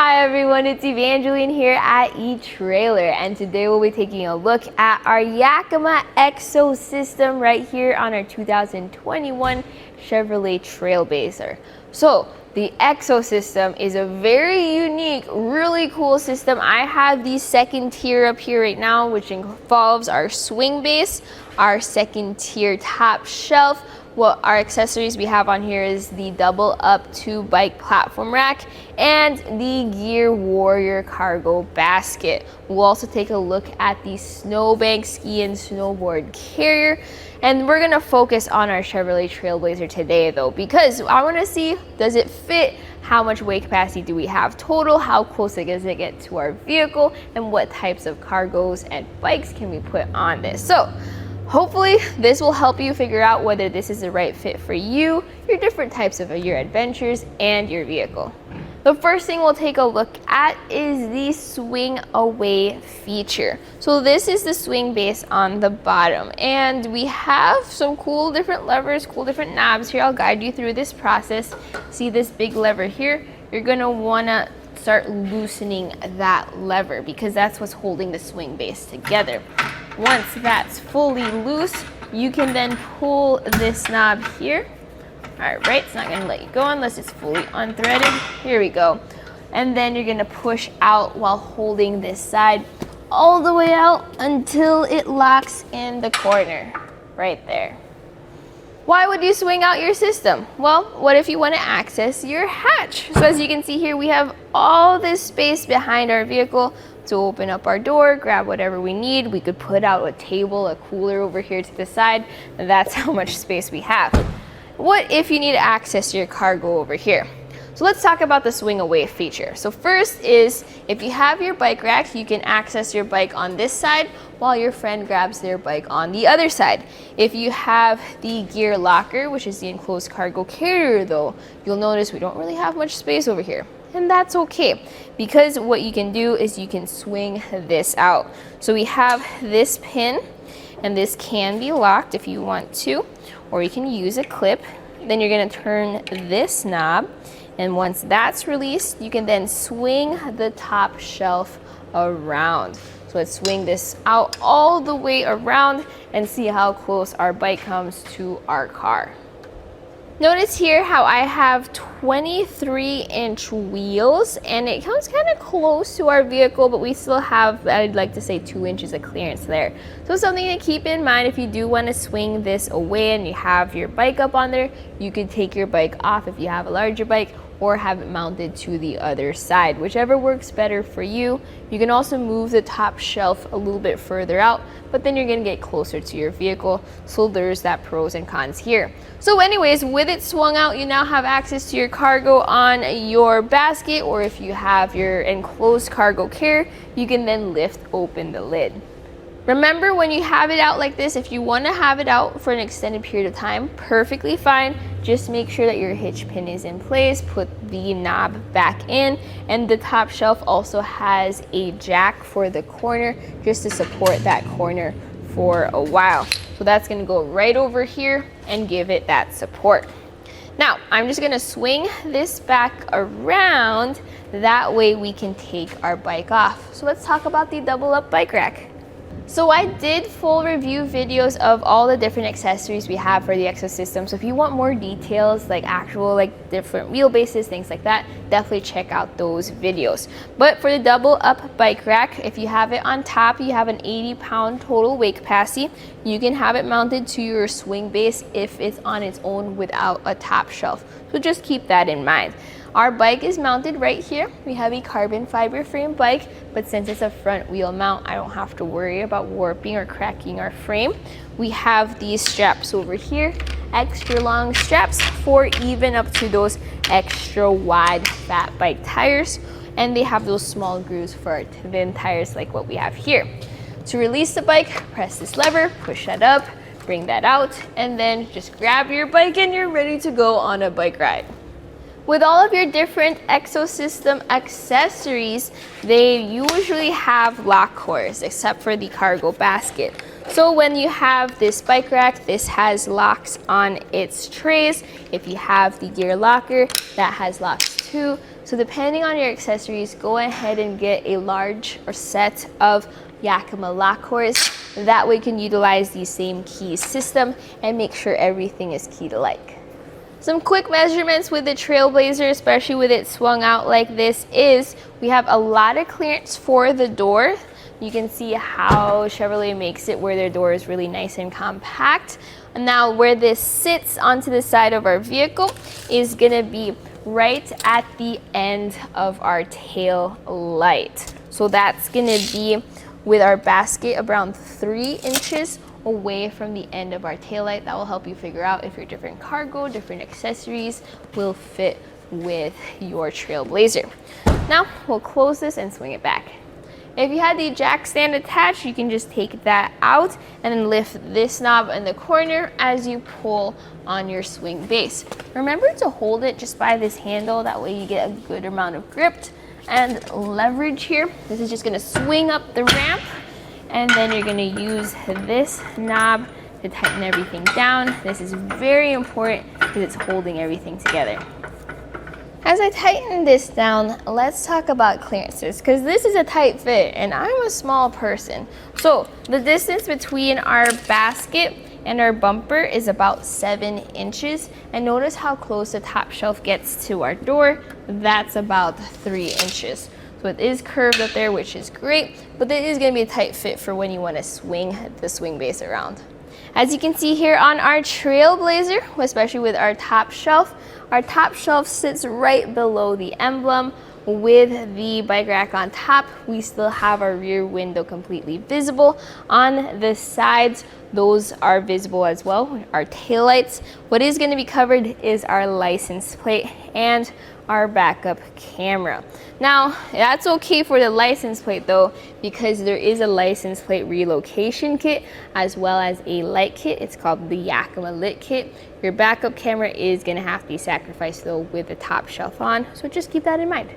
Hi everyone, it's Evangeline here at eTrailer, and today we'll be taking a look at our Yakima EXO system right here on our 2021 Chevrolet TrailBlazer. So the Exosystem is a very unique, really cool system. I have the second tier up here right now, which involves our SwingBase, our second tier top shelf. What our accessories we have on here is the DoubleUp 2-bike platform rack and the GearWarrior cargo basket. We'll also take a look at the SnowBank ski and snowboard carrier. And we're gonna focus on our Chevrolet TrailBlazer today though, because I wanna see, does it fit? How much weight capacity do we have total? How close does it get to our vehicle? And what types of cargos and bikes can we put on this? So hopefully this will help you figure out whether this is the right fit for you, your different types of your adventures, and your vehicle. The first thing we'll take a look at is the swing away feature. So this is the SwingBase on the bottom, and we have some cool different levers, cool different knobs here. I'll guide you through this process. See this big lever here? You're gonna wanna start loosening that lever because that's what's holding the SwingBase together. Once that's fully loose, you can then pull this knob here. All right, it's not gonna let you go unless it's fully unthreaded. Here we go. And then you're gonna push out while holding this side all the way out until it locks in the corner, right there. Why would you swing out your system? Well, what if you want to access your hatch? So as you can see here, we have all this space behind our vehicle to open up our door, grab whatever we need. We could put out a table, a cooler over here to the side. That's how much space we have. What if you need to access your cargo over here? So let's talk about the swing away feature. So first is, if you have your bike rack, you can access your bike on this side while your friend grabs their bike on the other side. If you have the gear locker, which is the enclosed cargo carrier though, you'll notice we don't really have much space over here. And that's okay, because what you can do is you can swing this out. So we have this pin, and this can be locked if you want to, or you can use a clip. Then you're gonna turn this knob, and once that's released, you can then swing the top shelf around. So let's swing this out all the way around and see how close our bike comes to our car. Notice here how I have 23-inch wheels, and it comes kind of close to our vehicle, but we still have, I'd like to say, 2 inches of clearance there. So something to keep in mind, if you do want to swing this away and you have your bike up on there, you could take your bike off if you have a larger bike, or have it mounted to the other side, whichever works better for you. You can also move the top shelf a little bit further out, but then you're gonna get closer to your vehicle. So there's that pros and cons here. So anyways, with it swung out, you now have access to your cargo on your basket, or if you have your enclosed cargo carrier, you can then lift open the lid. Remember, when you have it out like this, if you want to have it out for an extended period of time, perfectly fine. Just make sure that your hitch pin is in place, put the knob back in, and the top shelf also has a jack for the corner just to support that corner for a while. So that's going to go right over here and give it that support. Now, I'm just going to swing this back around. That way we can take our bike off. So let's talk about the DoubleUp bike rack. So I did full review videos of all the different accessories we have for the Exosystem. So if you want more details, like actual different wheelbases, things like that, definitely check out those videos. But for the DoubleUp bike rack, if you have it on top, you have an 80-pound total weight capacity. You can have it mounted to your SwingBase if it's on its own without a top shelf. So just keep that in mind. Our bike is mounted right here. We have a carbon fiber frame bike, but since it's a front wheel mount, I don't have to worry about warping or cracking our frame. We have these straps over here, extra long straps for even up to those extra wide fat bike tires. And they have those small grooves for our thin tires like what we have here. To release the bike, press this lever, push that up, bring that out, and then just grab your bike and you're ready to go on a bike ride. With all of your different Exosystem accessories, they usually have lock cores, except for the cargo basket. So when you have this bike rack, this has locks on its trays. If you have the gear locker, that has locks too. So depending on your accessories, go ahead and get a large or set of Yakima lock cores. That way you can utilize the same key system and make sure everything is keyed alike. Some quick measurements with the TrailBlazer, especially with it swung out like this, is we have a lot of clearance for the door. You can see how Chevrolet makes it where their door is really nice and compact. And now where this sits onto the side of our vehicle is gonna be right at the end of our tail light. So that's gonna be with our basket around 3 inches away from the end of our taillight. That will help you figure out if your different cargo, different accessories will fit with your TrailBlazer. Now we'll close this and swing it back. If you had the jack stand attached, you can just take that out and then lift this knob in the corner as you pull on your SwingBase. Remember to hold it just by this handle, that way you get a good amount of grip and leverage here. This is just gonna swing up the ramp, and then you're gonna use this knob to tighten everything down. This is very important because it's holding everything together. As I tighten this down, let's talk about clearances, because this is a tight fit and I'm a small person. So the distance between our basket and our bumper is about 7 inches. And notice how close the top shelf gets to our door. That's about 3 inches. So it is curved up there, which is great, but it is gonna be a tight fit for when you wanna swing the SwingBase around. As you can see here on our TrailBlazer, especially with our top shelf sits right below the Emblem. With the bike rack on top, we still have our rear window completely visible. On the sides, those are visible as well, our taillights. What is going to be covered is our license plate and our backup camera. Now, that's okay for the license plate though, because there is a license plate relocation kit as well as a light kit. It's called the Yakima Lit Kit. Your backup camera is going to have to be sacrificed though with the top shelf on, so just keep that in mind.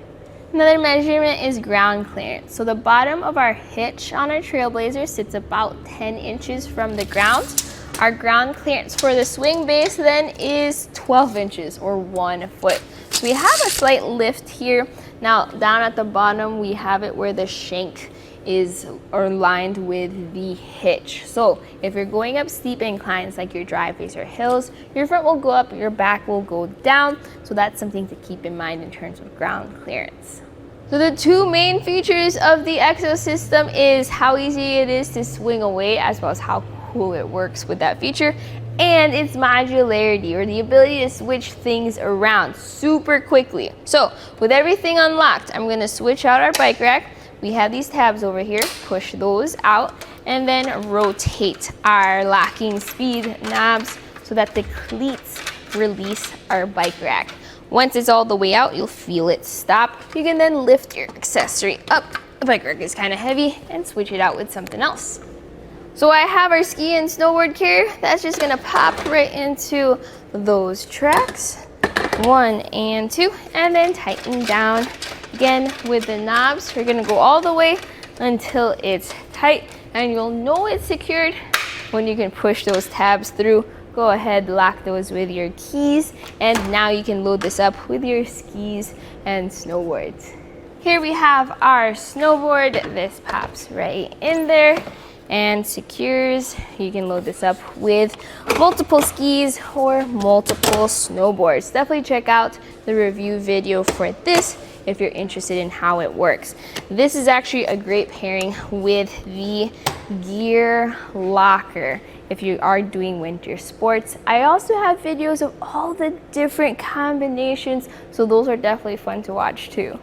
Another measurement is ground clearance. So the bottom of our hitch on our TrailBlazer sits about 10 inches from the ground. Our ground clearance for the SwingBase then is 12 inches or 1 foot. So we have a slight lift here. Now down at the bottom, we have it where the shank is aligned with the hitch. So if you're going up steep inclines like your driveways or hills, your front will go up, your back will go down. So that's something to keep in mind in terms of ground clearance. So the two main features of the Exosystem is how easy it is to swing away, as well as how cool it works with that feature, and its modularity, or the ability to switch things around super quickly. So with everything unlocked, I'm gonna switch out our bike rack. We have these tabs over here, push those out, and then rotate our locking speed knobs so that the cleats release our bike rack. Once it's all the way out, you'll feel it stop. You can then lift your accessory up. The bike rack is kind of heavy, and switch it out with something else. So I have our ski and snowboard carrier. That's just gonna pop right into those tracks, 1 and 2, and then tighten down. Again, with the knobs, you're gonna go all the way until it's tight, and you'll know it's secured when you can push those tabs through. Go ahead, lock those with your keys, and now you can load this up with your skis and snowboards. Here we have our snowboard. This pops right in there and secures. You can load this up with multiple skis or multiple snowboards. Definitely check out the review video for this if you're interested in how it works. This is actually a great pairing with the gear locker if you are doing winter sports. I also have videos of all the different combinations, so those are definitely fun to watch too.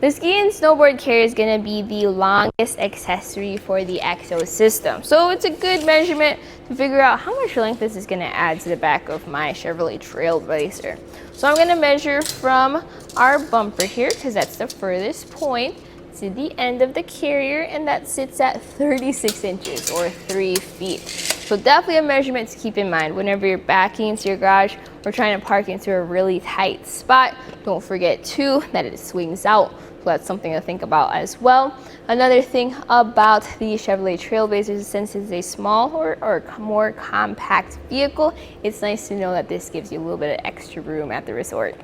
The ski and snowboard carrier is going to be the longest accessory for the Exosystem. So it's a good measurement to figure out how much length this is going to add to the back of my Chevrolet TrailBlazer. So I'm going to measure from our bumper here, because that's the furthest point, to the end of the carrier, and that sits at 36 inches or 3 feet. So definitely a measurement to keep in mind whenever you're backing into your garage or trying to park into a really tight spot. Don't forget too that it swings out, so that's something to think about as well. Another thing about the Chevrolet TrailBlazer is, since it's a small or more compact vehicle, it's nice to know that this gives you a little bit of extra room at the resort.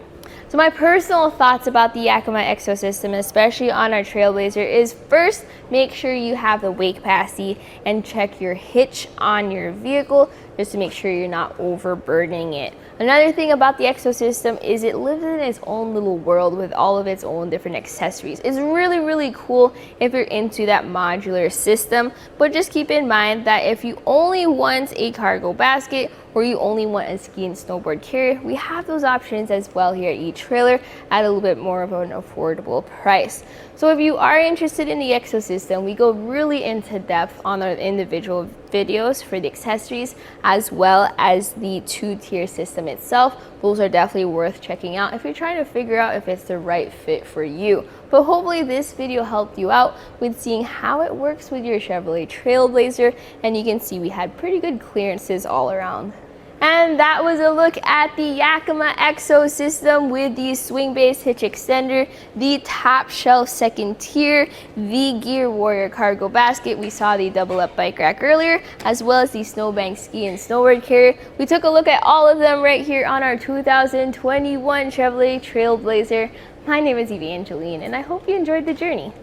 So my personal thoughts about the Yakima Exosystem, especially on our TrailBlazer, is first, make sure you have the weight capacity and check your hitch on your vehicle just to make sure you're not overburdening it. Another thing about the Exosystem is it lives in its own little world with all of its own different accessories. It's really cool if you're into that modular system, but just keep in mind that if you only want a cargo basket or you only want a ski and snowboard carrier, we have those options as well here at eTrailer at a little bit more of an affordable price. So if you are interested in the Exosystem, we go really into depth on our individual videos for the accessories as well as the two-tier system itself. Those are definitely worth checking out if you're trying to figure out if it's the right fit for you. But hopefully this video helped you out with seeing how it works with your Chevrolet TrailBlazer, and you can see we had pretty good clearances all around. And that was a look at the Yakima EXO system with the SwingBase hitch extender, the TopShelf second tier, the GearWarrior cargo basket. We saw the DoubleUp bike rack earlier, as well as the SnowBank ski and snowboard carrier. We took a look at all of them right here on our 2021 Chevrolet TrailBlazer. My name is Evangeline, and I hope you enjoyed the journey.